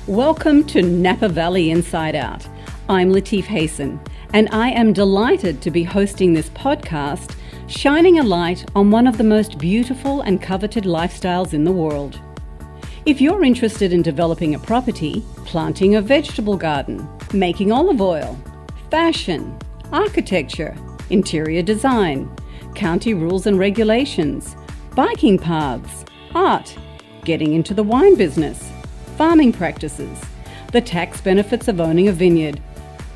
Welcome to Napa Valley Inside Out. I'm Latif Hasan, and I am delighted to be hosting this podcast, shining a light on one of the most beautiful and coveted lifestyles in the world. If you're interested in developing a property, planting a vegetable garden, making olive oil, fashion, architecture, interior design, county rules and regulations, biking paths, art, getting into the wine business, farming practices, the tax benefits of owning a vineyard,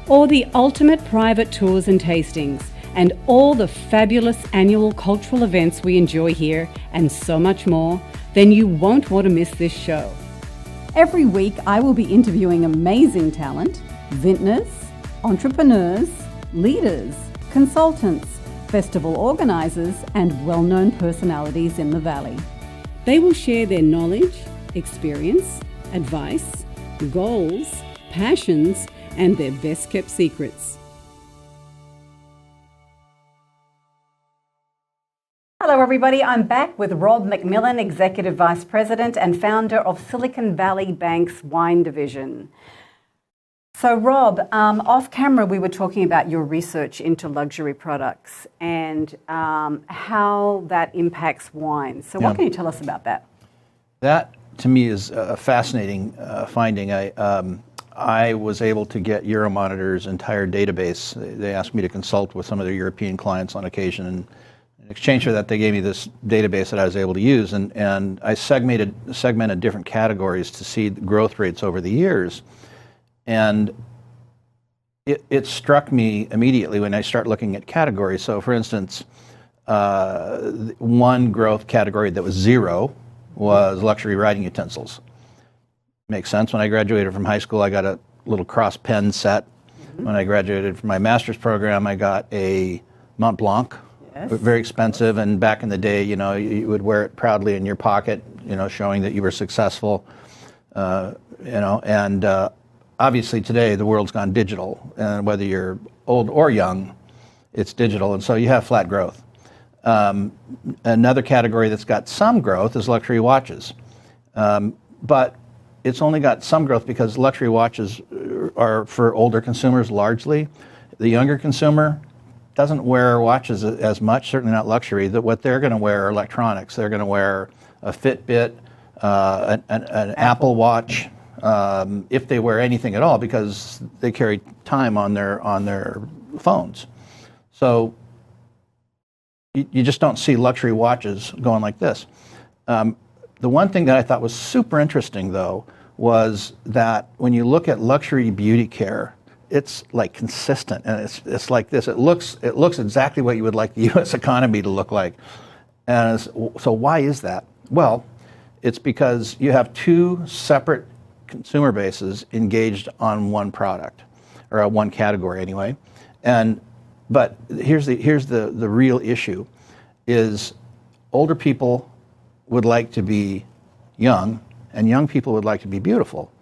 or the ultimate private tours and tastings, and all the fabulous annual cultural events we enjoy here, and so much more, then you won't want to miss this show. Every week, I will be interviewing amazing talent, vintners, entrepreneurs, leaders, consultants, festival organizers, and well-known personalities in the Valley. They will share their knowledge, experience, advice, goals, passions, and their best-kept secrets. Hello everybody, I'm back with Rob McMillan, Executive Vice President and founder of Silicon Valley Bank's Wine Division. So Rob, off camera we were talking about your research into luxury products and how that impacts wine. So what can you tell us about that? That to me is a fascinating finding. I was able to get Euromonitor's entire database. They asked me to consult with some of their European clients on occasion, and in exchange for that, they gave me this database that I was able to use, and I segmented different categories to see the growth rates over the years. And it struck me immediately when I start looking at categories. So for instance, one growth category that was zero was luxury writing utensils. Makes sense. When I graduated from high school, I got a little cross pen set. Mm-hmm. When I graduated from my master's program, I got a Mont Blanc. Yes. Very expensive, and back in the day, you would wear it proudly in your pocket, showing that you were successful, and obviously today the world's gone digital, and whether you're old or young, it's digital, and so you have flat growth. Another category that's got some growth is luxury watches, but it's only got some growth because luxury watches are for older consumers largely. The younger consumer doesn't wear watches as much, certainly not luxury. What they're going to wear are electronics. They're going to wear a Fitbit, an Apple Watch, if they wear anything at all, because they carry time on their phones. So you just don't see luxury watches going like this. The one thing that I thought was super interesting, though, was that when you look at luxury beauty care, it's like consistent, and it's like this. It looks exactly what you would like the U.S. economy to look like. And so why is that? Well, it's because you have two separate consumer bases engaged on one product, or one category anyway. But here's the real issue: is older people would like to be young, and young people would like to be beautiful.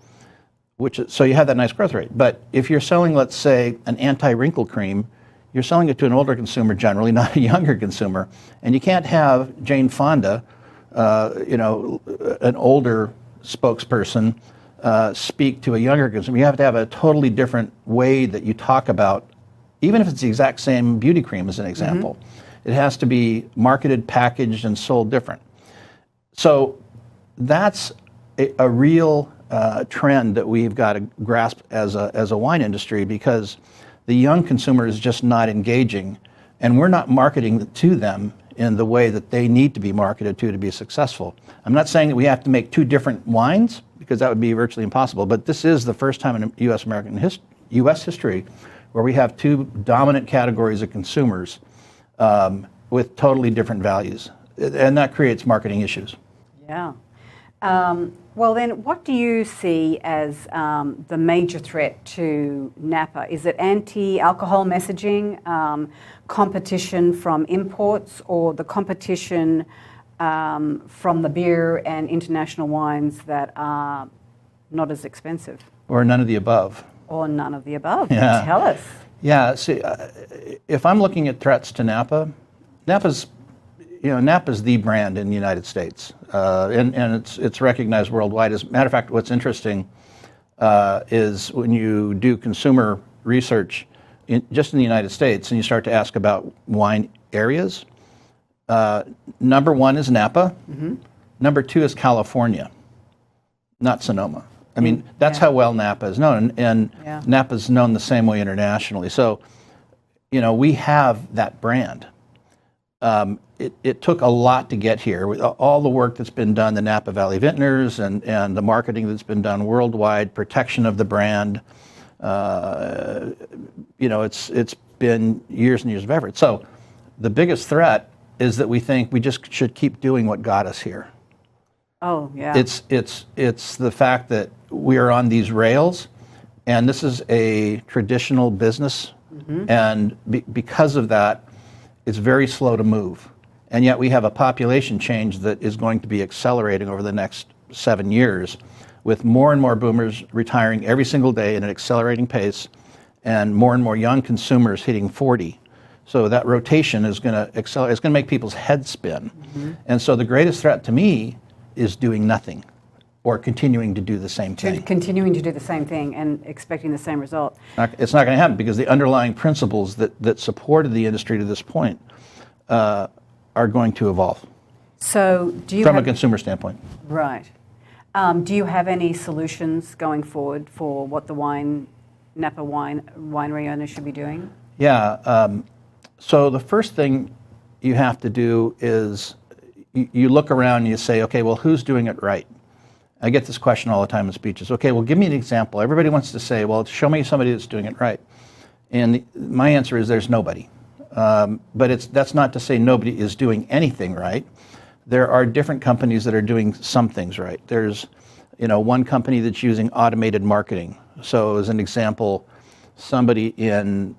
So you have that nice growth rate. But if you're selling, let's say, an anti-wrinkle cream, you're selling it to an older consumer generally, not a younger consumer. And you can't have Jane Fonda, an older spokesperson, speak to a younger consumer. You have to have a totally different way that you talk about, even if it's the exact same beauty cream as an example. Mm-hmm. It has to be marketed, packaged, and sold different. So that's a real trend that we've got to grasp as a wine industry, because the young consumer is just not engaging, and we're not marketing to them in the way that they need to be marketed to be successful. I'm not saying that we have to make two different wines, because that would be virtually impossible, but this is the first time in U.S. history where we have two dominant categories of consumers with totally different values, and that creates marketing issues. Yeah. Well then, what do you see as the major threat to Napa? Is it anti-alcohol messaging, competition from imports, or the competition from the beer and international wines that are not as expensive? Or none of the above. Or none of the above. Yeah. Tell us. Yeah, see, if I'm looking at threats to Napa, Napa's the brand in the United States, and it's recognized worldwide. As a matter of fact, what's interesting, is when you do consumer research just in the United States and you start to ask about wine areas, number one is Napa. Number two is California, not Sonoma. I mean, that's how well Napa is known, and Napa is known the same way internationally. So, you know, we have that brand. It took a lot to get here. All the work that's been done, the Napa Valley Vintners and the marketing that's been done worldwide, protection of the brand, you know, it's been years and years of effort. So the biggest threat is that we think we just should keep doing what got us here. Oh, yeah. It's the fact that we are on these rails, and this is a traditional business, and because of that, it's very slow to move. And yet we have a population change that is going to be accelerating over the next 7 years, with more and more boomers retiring every single day at an accelerating pace, and more young consumers hitting 40. So that rotation is going to accelerate. It's going to make people's heads spin. And so the greatest threat to me is doing nothing or continuing to do the same thing. Continuing to do the same thing and expecting the same result. It's not going to happen because the underlying principles that supported the industry to this point are going to evolve. So do you from a consumer standpoint. Right. Do you have any solutions going forward for what the Napa winery owners should be doing? Yeah. So the first thing you have to do is you look around and you say, okay, well, who's doing it right? I get this question all the time in speeches. Okay, well, give me an example. Everybody wants to say, well, show me somebody that's doing it right. And my answer is there's nobody. But that's not to say nobody is doing anything right. There are different companies that are doing some things right. There's, you know, one company that's using automated marketing. So as an example, somebody in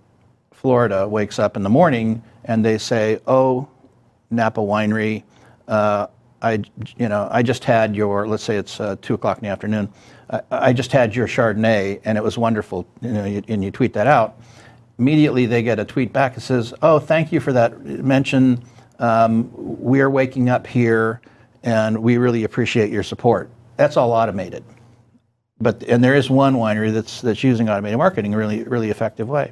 Florida wakes up in the morning and they say, oh, Napa Winery, I just had your, let's say it's 2 o'clock in the afternoon, I just had your Chardonnay and it was wonderful, you know, and you tweet that out. Immediately they get a tweet back that says, oh, thank you for that mention. We're waking up here and we really appreciate your support. That's all automated. And there is one winery that's using automated marketing in a really effective way.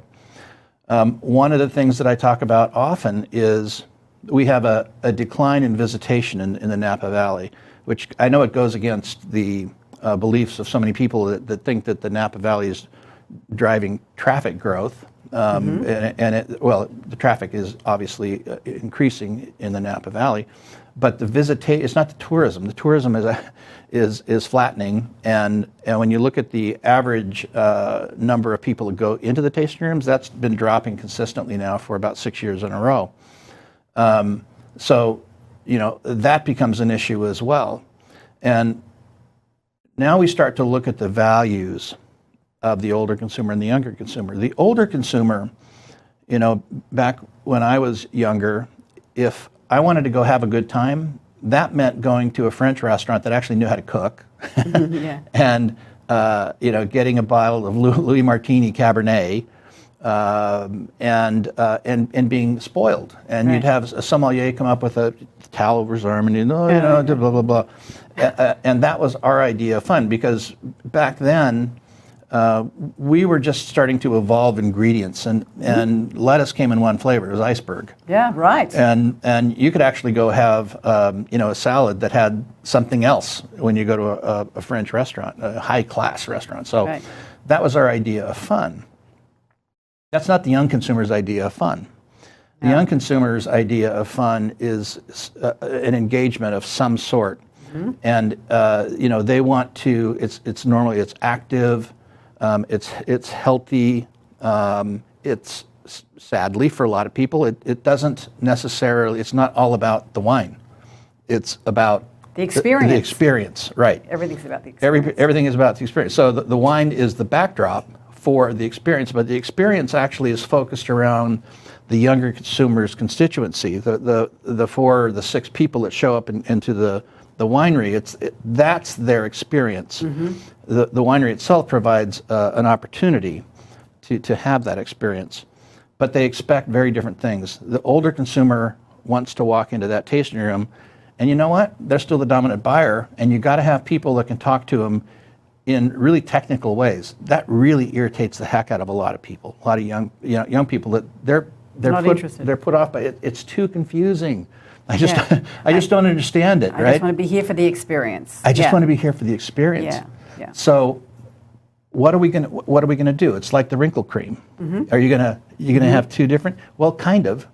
One of the things that I talk about often is we have a decline in visitation in the Napa Valley, which I know it goes against the beliefs of so many people that think that the Napa Valley is driving traffic growth. The traffic is obviously increasing in the Napa Valley, but it's not the tourism. The tourism is flattening, and when you look at the average number of people that go into the tasting rooms, that's been dropping consistently now for about 6 years in a row. So, you know, that becomes an issue as well. And now we start to look at the values of the older consumer and the younger consumer. The older consumer, you know, back when I was younger, if I wanted to go have a good time, that meant going to a French restaurant that actually knew how to cook, and you know, getting a bottle of Louis Martini Cabernet, and being spoiled. And you'd have a sommelier come up with a towel over his arm, and you know, blah blah blah, and that was our idea of fun, because back then we were just starting to evolve ingredients, and lettuce came in one flavor. It was iceberg. Yeah, right. And you could actually go have you know, a salad that had something else when you go to a French restaurant, a high class restaurant. So that was our idea of fun. That's not the young consumer's idea of fun. The young consumer's idea of fun is an engagement of some sort, and you know, they want to. It's normally active. It's healthy. It's sadly for a lot of people, it doesn't necessarily. It's not all about the wine. It's about the experience. The experience, right? Everything's about the experience. Everything is about the experience. So the wine is the backdrop for the experience, but the experience actually is focused around the younger consumer's constituency. The 4 or the 6 people that show up into the winery, that's their experience. The winery itself provides an opportunity to have that experience, but they expect very different things. The older consumer wants to walk into that tasting room, and you know what? They're still the dominant buyer, and you got to have people that can talk to them in really technical ways. That really irritates the heck out of a lot of people. A lot of young people that they're put off by it. It's too confusing. I just don't understand it. I just want to be here for the experience. I just want to be here for the experience. Yeah. So, what are we gonna do? It's like the wrinkle cream. Are you gonna have two different? Well, kind of.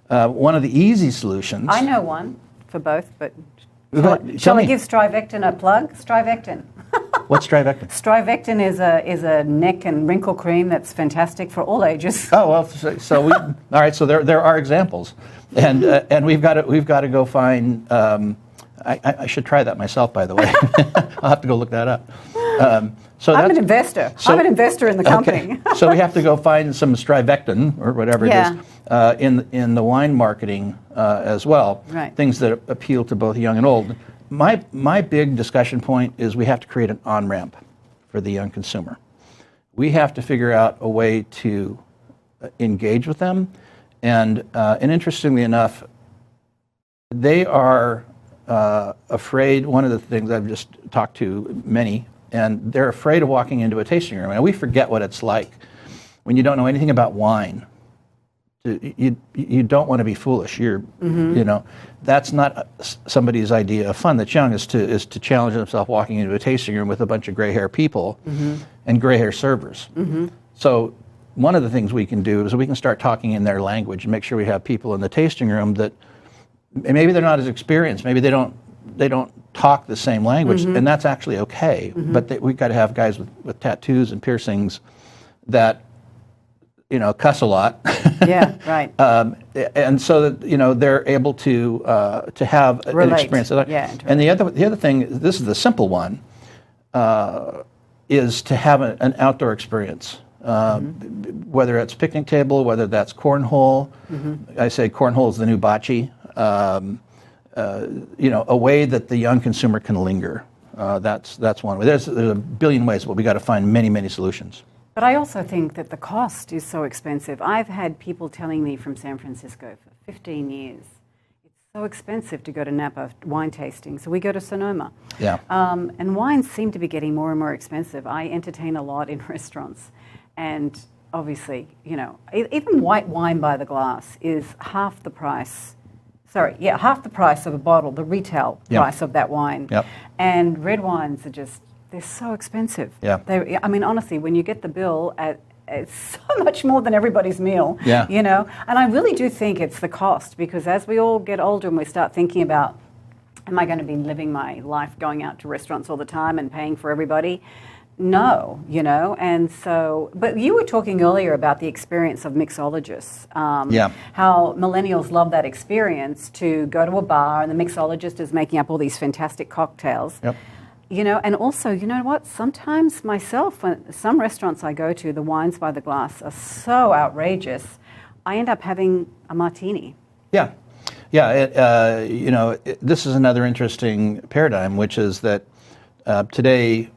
One of the easy solutions. I know one for both, but shall I give Strivectin a plug? Strivectin. What's Strivectin? Strivectin is a neck and wrinkle cream that's fantastic for all ages. Oh well, so we all right. So there are examples, and we've got to go find. I should try that myself, by the way. I'll have to go look that up. So I'm an investor. I'm an investor in the company. Okay. So we have to go find some Strivectin or whatever it is in the wine marketing as well. Right. Things that appeal to both young and old. My big discussion point is we have to create an on-ramp for the young consumer. We have to figure out a way to engage with them, and interestingly enough, they are afraid. One of the things I've just talked to many, and they're afraid of walking into a tasting room. And we forget what it's like when you don't know anything about wine. You don't want to be foolish. That's not somebody's idea of fun that's young, is to challenge themselves walking into a tasting room with a bunch of gray hair people and gray hair servers. So one of the things we can do is we can start talking in their language and make sure we have people in the tasting room that maybe they're not as experienced, maybe they don't talk the same language, and that's actually okay. But we've got to have guys with tattoos and piercings that cuss a lot. Yeah, right. And so that they're able to have an experience. And the other thing, this is the simple one, is to have an outdoor experience. Whether it's picnic table, whether that's cornhole. I say cornhole is the new bocce. A way that the young consumer can linger. That's one way. There's a billion ways, but we got to find many solutions. But I also think that the cost is so expensive. I've had people telling me from San Francisco for 15 years, it's so expensive to go to Napa wine tasting, so we go to Sonoma. Yeah. And wines seem to be getting more and more expensive. I entertain a lot in restaurants, and obviously, even white wine by the glass is half the price. Half the price of a bottle, the retail price of that wine. Yep. And red wines are they're so expensive. Yeah. Honestly, when you get the bill, it's so much more than everybody's meal. Yeah. And I really do think it's the cost, because as we all get older and we start thinking about, am I going to be living my life going out to restaurants all the time and paying for everybody? No, and so, but you were talking earlier about the experience of mixologists. How millennials love that experience to go to a bar and the mixologist is making up all these fantastic cocktails. Yep. And also, what? Sometimes myself, when some restaurants I go to, the wines by the glass are so outrageous, I end up having a martini. Yeah. This is another interesting paradigm, which is that today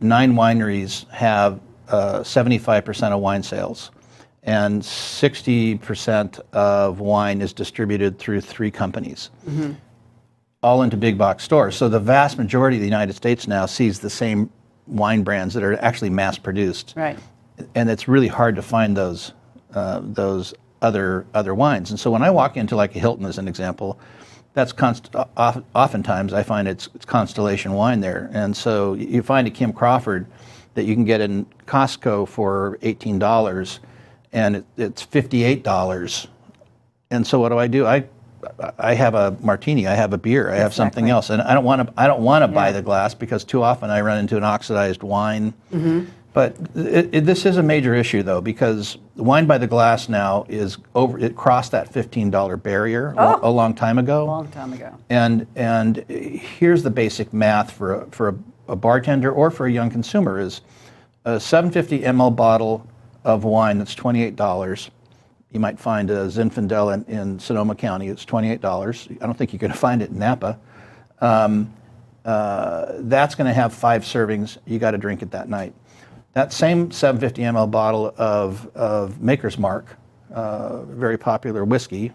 9 wineries have 75% of wine sales, and 60% of wine is distributed through 3 companies. All into big box stores. So the vast majority of the United States now sees the same wine brands that are actually mass produced. Right. And it's really hard to find those other wines. And so when I walk into like a Hilton as an example, that's oftentimes I find it's Constellation wine there. And so you find a Kim Crawford that you can get in Costco for $18 and it's $58. And so what do? I have a martini, I have a beer, I have something else, and I don't want to buy the glass, because too often I run into an oxidized wine. But this is a major issue, though, because wine by the glass now is over. It crossed that $15 barrier a long time ago. And here's the basic math for a bartender or for a young consumer: is a 750 ml bottle of wine that's $28. You might find a Zinfandel in Sonoma County. It's $28. I don't think you're going to find it in Napa. That's going to have 5 servings. You got to drink it that night. That same 750 ml bottle of Maker's Mark, very popular whiskey,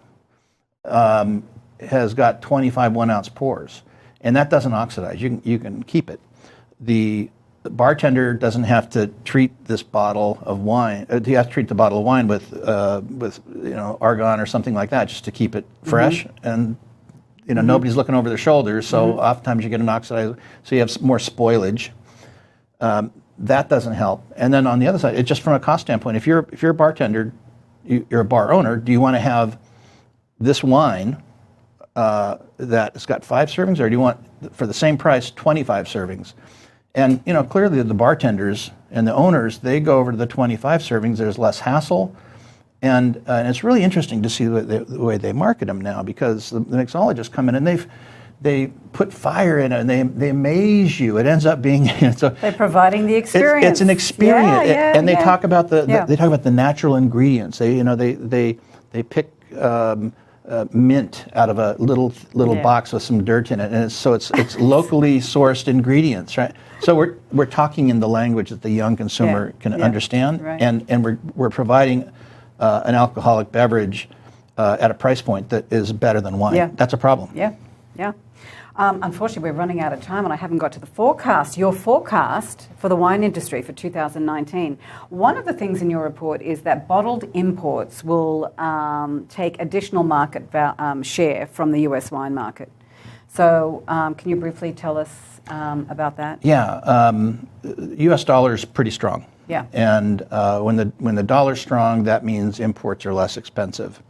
has got 25 1-ounce pours, and that doesn't oxidize. You can keep it. The the bartender doesn't have to treat this bottle of wine. He has to treat the bottle of wine with argon or something like that, just to keep it fresh. And nobody's looking over their shoulders, so oftentimes you get an oxidized. So you have more spoilage. That doesn't help. And then on the other side, it's just from a cost standpoint. If you're a bartender, you're a bar owner. Do you want to have this wine that has got 5 servings, or do you want, for the same price, 25 servings? And clearly the bartenders and the owners, they go over to the 25 servings. There's less hassle, and it's really interesting to see the way they market them now, because the mixologists come in and they put fire in it, and they amaze you. It ends up being so they're providing the experience. It's an experience, and they talk about they talk about the natural ingredients. They pick mint out of a little box with some dirt in it, and it's locally sourced ingredients, right? So we're talking in the language that the young consumer can understand, right. and we're providing an alcoholic beverage at a price point that is better than wine. Yeah. That's a problem. Yeah. Unfortunately, we're running out of time, and I haven't got to the forecast. Your forecast for the wine industry for 2019. One of the things in your report is that bottled imports will take additional market share from the US wine market. So can you briefly tell us about that? Yeah, US dollar is pretty strong. Yeah. And when the dollar's strong, that means imports are less expensive.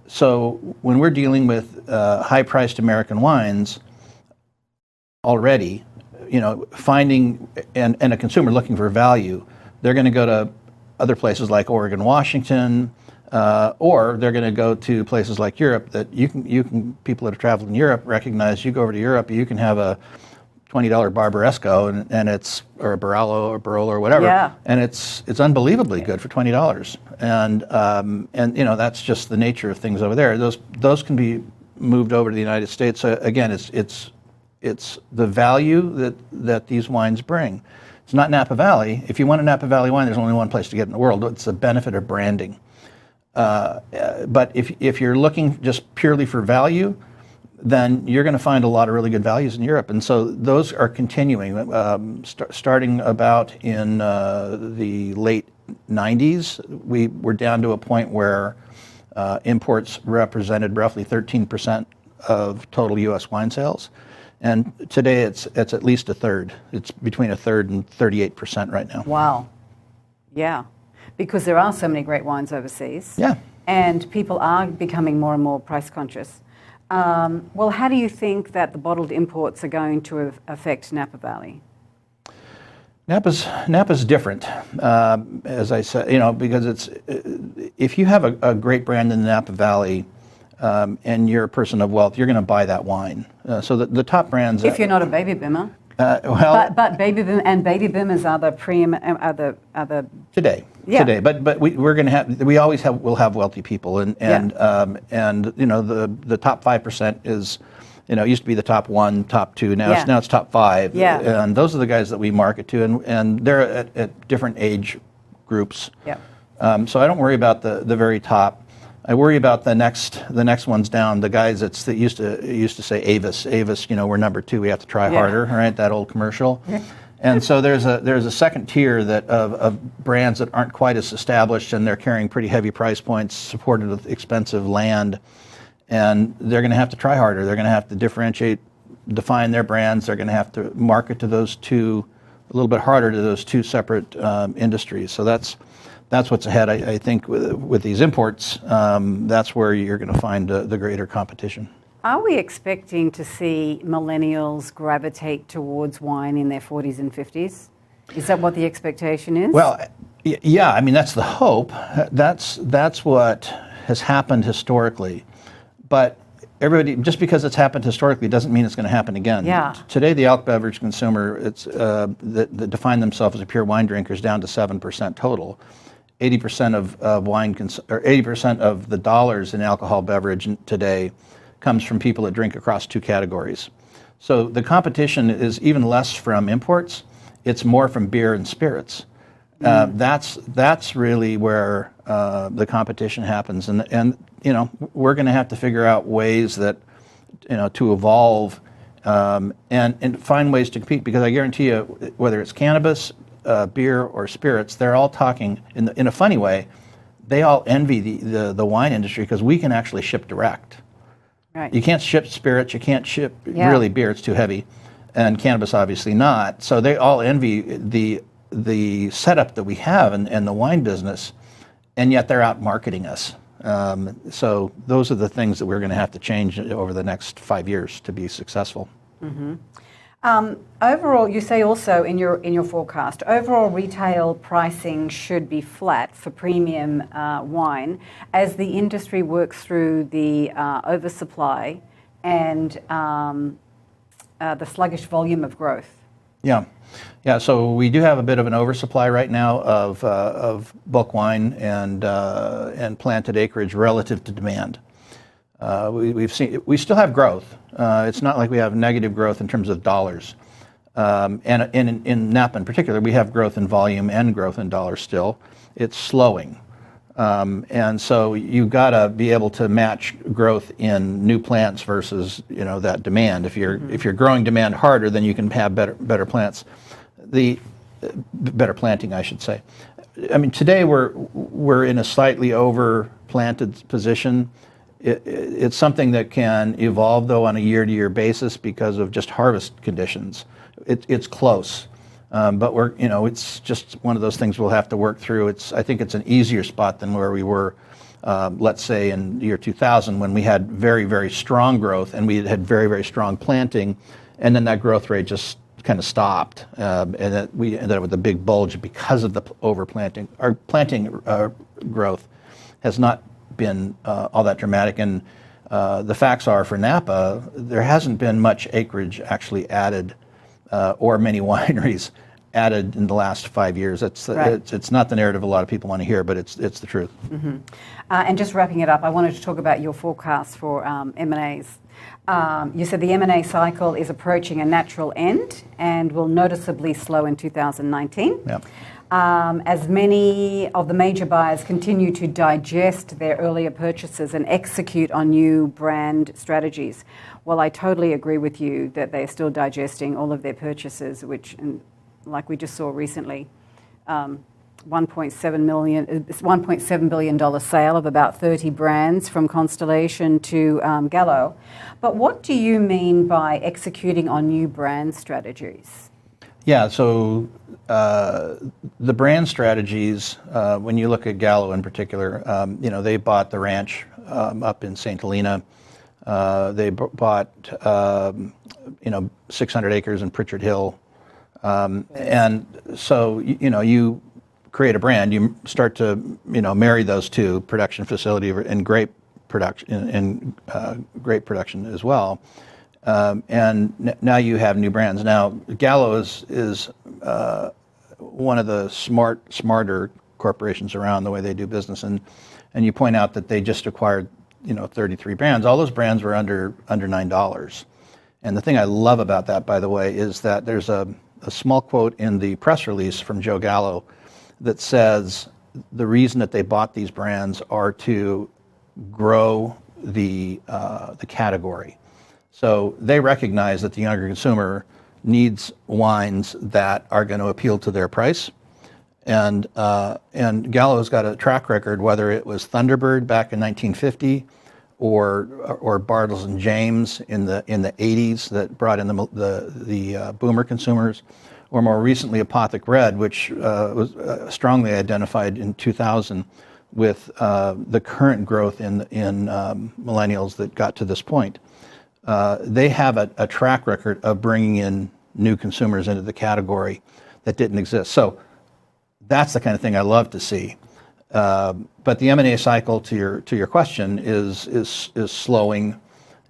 So when we're dealing with high-priced American wines already, finding and a consumer looking for value, they're going to go to other places like Oregon, Washington, or they're going to go to places like Europe that you can people that have traveled in Europe recognize. You go over to Europe, you can have a $20 Barbaresco and it's, or a Barolo or Barolo or whatever, and it's unbelievably good for $20. And that's just the nature of things over there. Those can be moved over to the United States. So again, it's the value that these wines bring. It's not Napa Valley. If you want a Napa Valley wine, there's only one place to get in the world. It's the benefit of branding. But if you're looking just purely for value, then you're going to find a lot of really good values in Europe. And so those are continuing. Starting about in the late 90s, we were down to a point where imports represented roughly 13% of total U.S. wine sales. And today it's at least a third. It's between a third and 38% right now. Wow. Yeah. Because there are so many great wines overseas. Yeah. And people are becoming more and more price conscious. Well, how do you think that the bottled imports are going to affect Napa Valley? Napa's different, as I said, because if you have a great brand in the Napa Valley, and you're a person of wealth, you're going to buy that wine. So the top brands. If you're not a baby boomer. But baby boomers are the today. Yeah. Today, but we always will have wealthy people, and the top 5% is, it used to be the top 1, top 2, now it's top 5. Yeah. And those are the guys that we market to, and they're at different age groups. Yeah. So I don't worry about the very top. I worry about the next ones down. The guys that used to say Avis, we're number 2. We have to try harder, right? That old commercial. Yeah. And so there's a second tier of brands that aren't quite as established, and they're carrying pretty heavy price points, supported with expensive land, and they're going to have to try harder. They're going to have to differentiate, define their brands. They're going to have to market to those two a little bit harder, to those two separate industries. So that's what's ahead. I think with these imports, that's where you're going to find the greater competition. Are we expecting to see millennials gravitate towards wine in their 40s and 50s? Is that what the expectation is? Well, yeah. I mean, that's the hope. That's what has happened historically. But everybody, just because it's happened historically, doesn't mean it's going to happen again. Yeah. Today, the alcohol beverage consumer, that define themselves as a pure wine drinker, is down to 7% total. 80% of wine, or 80% of the dollars in alcohol beverage today comes from people that drink across 2 categories. So the competition is even less from imports; it's more from beer and spirits. That's really where the competition happens, and we're going to have to figure out ways that to evolve and find ways to compete, because I guarantee you, whether it's cannabis, beer, or spirits, they're all talking in a funny way. They all envy the wine industry because we can actually ship direct. Right. You can't ship spirits, you can't ship really beer, it's too heavy, and cannabis obviously not. So they all envy the setup that we have in the wine business, and yet they're out marketing us. So those are the things that we're going to have to change over the next 5 years to be successful. Mm-hmm. Overall, you say also in your forecast, overall retail pricing should be flat for premium wine as the industry works through the oversupply and the sluggish volume of growth. Yeah. So we do have a bit of an oversupply right now of bulk wine and planted acreage relative to demand. We still have growth. It's not like we have negative growth in terms of dollars. And in Napa in particular, we have growth in volume and growth in dollars still. It's slowing. And so you've got to be able to match growth in new plants versus that demand. If you're growing demand harder, then you can have better plants, better planting, I should say. I mean, today we're in a slightly over planted position. It's something that can evolve though on a year-to-year basis because of just harvest conditions. It's close. But it's just one of those things we'll have to work through. I think it's an easier spot than where we were, let's say, in the year 2000, when we had very, very strong growth and we had very, very strong planting, and then that growth rate just kind of stopped, and that we ended up with a big bulge because of the overplanting. Our planting growth has not been all that dramatic, and the facts are for Napa, there hasn't been much acreage actually added, or many wineries added in the last 5 years. It's not the narrative a lot of people want to hear, but it's the truth. Mm-hmm. And just wrapping it up, I wanted to talk about your forecast for M&As. You said the M&A cycle is approaching a natural end and will noticeably slow in 2019. Yeah. As many of the major buyers continue to digest their earlier purchases and execute on new brand strategies. Well, I totally agree with you that they're still digesting all of their purchases, which, like we just saw recently, $1.7 billion sale of about 30 brands from Constellation to Gallo. But what do you mean by executing on new brand strategies? Yeah, so the brand strategies, when you look at Gallo in particular, they bought the ranch up in St. Helena. They bought 600 acres in Pritchard Hill. And so, you create a brand, you start to, marry those two, production facility and grape production as well. And now you have new brands. Now, Gallo is one of the smarter corporations around, the way they do business. And you point out that they just acquired, 33 brands. All those brands were under $9. And the thing I love about that, by the way, is that there's a small quote in the press release from Joe Gallo that says the reason that they bought these brands are to grow the category. So they recognize that the younger consumer needs wines that are going to appeal to their price. And Gallo's got a track record, whether it was Thunderbird back in 1950 or Bartles and James in the 80s that brought in the boomer consumers, or more recently Apothic Red, which was strongly identified in 2000 with the current growth in millennials that got to this point. They have a track record of bringing in new consumers into the category that didn't exist. So that's the kind of thing I love to see. But the M&A cycle, to your question, is slowing,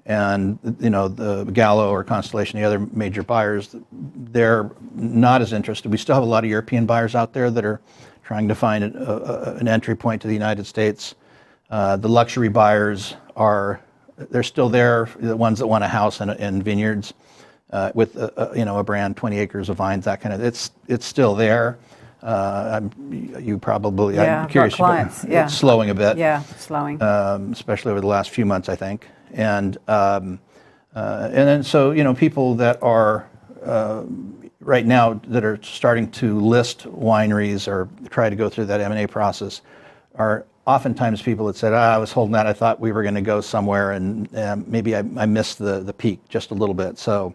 and the Gallo or Constellation, the other major buyers, they're not as interested. We still have a lot of European buyers out there that are trying to find an entry point to the United States. The luxury buyers they're still there. The ones that want a house and vineyards with a brand, 20 acres of vines, that kind of. It's still there. I'm curious. Clients, It's slowing a bit. Yeah, slowing. Especially over the last few months, I think. And And then so, people that are right now that are starting to list wineries or try to go through that M&A process are oftentimes people that said, I was holding out, I thought we were going to go somewhere, and maybe I missed the peak just a little bit. So,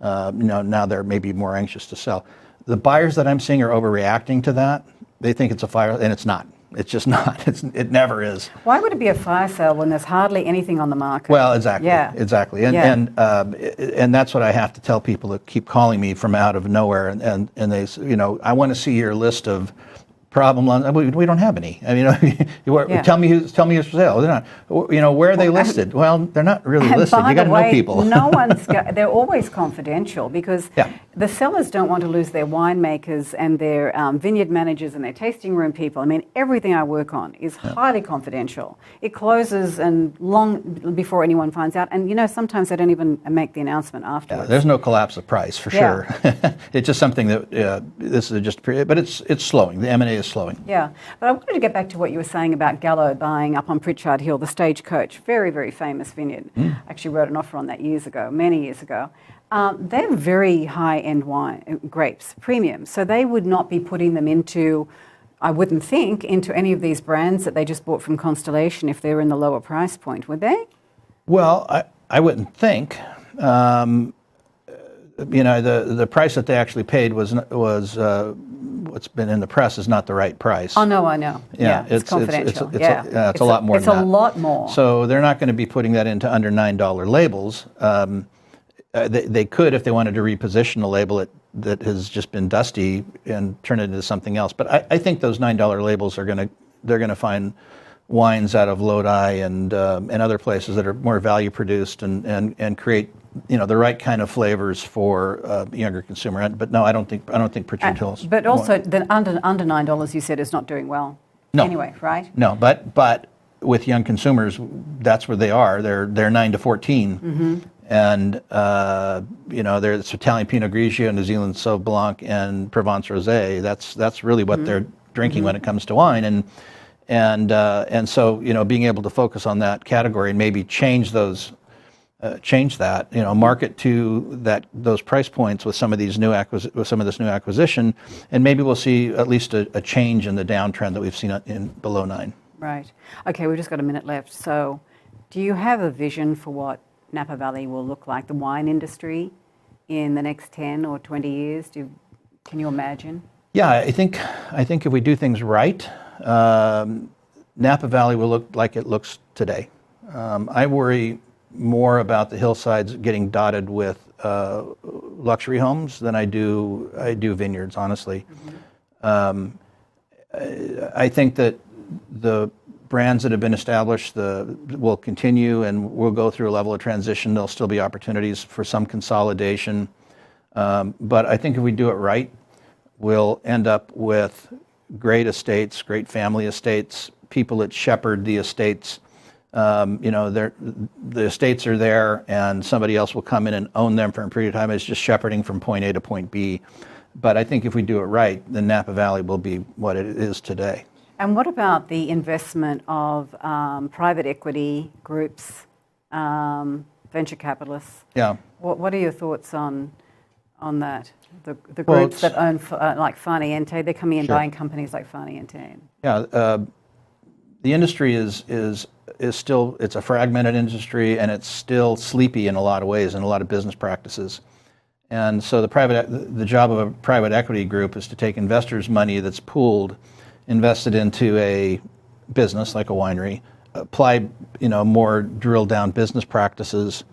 now they're maybe more anxious to sell. The buyers that I'm seeing are overreacting to that. They think it's a fire, and it's not. It's just not. It never is. Why would it be a fire sale when there's hardly anything on the market? Well, exactly. Yeah. Exactly. And that's what I have to tell people that keep calling me from out of nowhere, and they, I want to see your list of problem loans. We don't have any. I mean, tell me who's for sale. They're not. Where are they listed? Well, they're not really listed. You got to know people. No one's. They're always confidential because the sellers don't want to lose their winemakers and their vineyard managers and their tasting room people. I mean, everything I work on is highly confidential. It closes and long before anyone finds out. And sometimes they don't even make the announcement afterwards. There's no collapse of price for sure. It's just something that this is just. But it's slowing. The M&A is slowing. Yeah, but I wanted to get back to what you were saying about Gallo buying up on Pritchard Hill, the Stagecoach, very, very famous vineyard. Actually wrote an offer on that many years ago. They're very high-end wine grapes, premium, so they would not be putting them into, I wouldn't think, into any of these brands that they just bought from Constellation if they're in the lower price point, would they? Well, I wouldn't think. The price that they actually paid was what's been in the press is not the right price. Oh no, I know. Yeah, it's confidential. It's a lot more. It's a lot more. So they're not going to be putting that into under $9 labels. They could if they wanted to reposition a label that has just been dusty and turn it into something else. But I think those $9 labels they're going to find wines out of Lodi and other places that are more value produced and create the right kind of flavors for younger consumer. But no, I don't think Pritchard Hill's. But also the under $9 you said is not doing well. No. Anyway, right? No, but with young consumers, that's where they are. They're 9 to 14, and there's Italian Pinot Grigio, New Zealand Sauv Blanc, and Provence Rosé. That's really what they're drinking when it comes to wine, and so being able to focus on that category and maybe change that, market to those price points with some of these this new acquisition, and maybe we'll see at least a change in the downtrend that we've seen in below 9. Right. Okay, we've just got a minute left. So, do you have a vision for what Napa Valley will look like, the wine industry, in the next 10 or 20 years? Can you imagine? Yeah, I think if we do things right, Napa Valley will look like it looks today. I worry more about the hillsides getting dotted with luxury homes than I do vineyards, honestly. I think that the brands that have been established will continue and will go through a level of transition. There'll still be opportunities for some consolidation. But I think if we do it right, we'll end up with great estates, great family estates, people that shepherd the estates. The estates are there and somebody else will come in and own them for a period of time. It's just shepherding from point A to point B. But I think if we do it right, then Napa Valley will be what it is today. And what about the investment of private equity groups, venture capitalists? Yeah. What are your thoughts on that? The groups that own like Farniente, they're coming in buying companies like Farniente. Yeah. The industry is still, it's a fragmented industry, and it's still sleepy in a lot of ways, in a lot of business practices. And so the job of a private equity group is to take investors' money that's pooled, invested into a business like a winery, apply more drilled down business practices,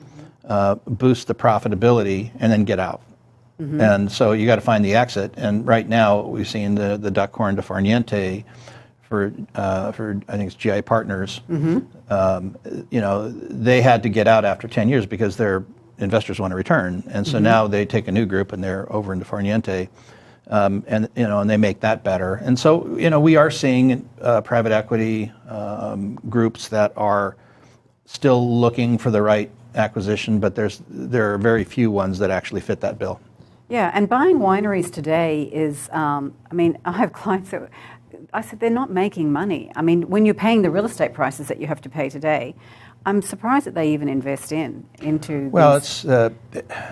boost the profitability, and then get out. And so you got to find the exit. And right now we've seen the Duckhorn de Farniente for I think it's GI Partners. They had to get out after 10 years because their investors want to return, and so now they take a new group and they're over into Farniente, and they make that better. And so we are seeing private equity groups that are still looking for the right acquisition, but there are very few ones that actually fit that bill. Yeah, and buying wineries today is, I have clients that, I said they're not making money. I mean, when you're paying the real estate prices that you have to pay today, I'm surprised that they even invest into. Well, these. The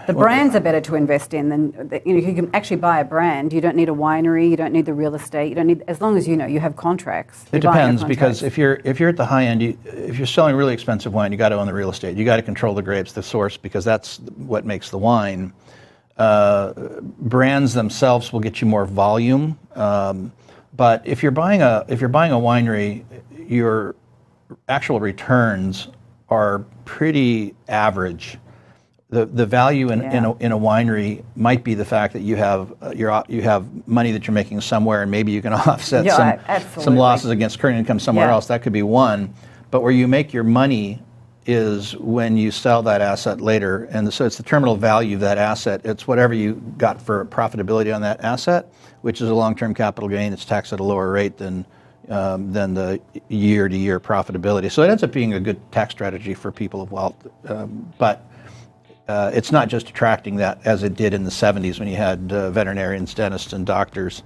brands are better to invest in than you can actually buy a brand. You don't need a winery. You don't need the real estate. You don't need, as long as you have contracts. It depends, because if you're at the high end, if you're selling really expensive wine, you got to own the real estate. You got to control the grapes, the source, because that's what makes the wine. Brands themselves will get you more volume, but if you're buying a winery, your actual returns are pretty average. The value in a winery might be the fact that you have money that you're making somewhere, and maybe you can offset some losses against current income somewhere else. That could be one. But where you make your money is when you sell that asset later, and so it's the terminal value of that asset. It's whatever you got for profitability on that asset, which is a long-term capital gain. It's taxed at a lower rate than the year-to-year profitability. So it ends up being a good tax strategy for people of wealth. But it's not just attracting that as it did in the 70s when you had veterinarians, dentists, and doctors.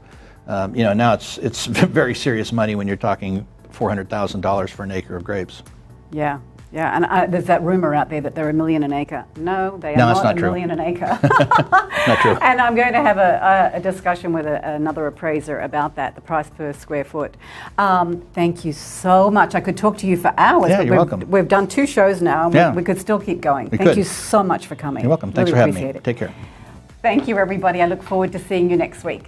Now it's very serious money when you're talking $400,000 for an acre of grapes. Yeah. Yeah, and there's that rumor out there that they're $1 million an acre. No, they are not $1 million an acre. Not true. And I'm going to have a discussion with another appraiser about that, the price per square foot. Thank you so much. I could talk to you for hours. Yeah, you're welcome. We've done 2 shows now, and we could still keep going. Thank you so much for coming. You're welcome. Thanks for having me. Take care. Thank you, everybody. I look forward to seeing you next week.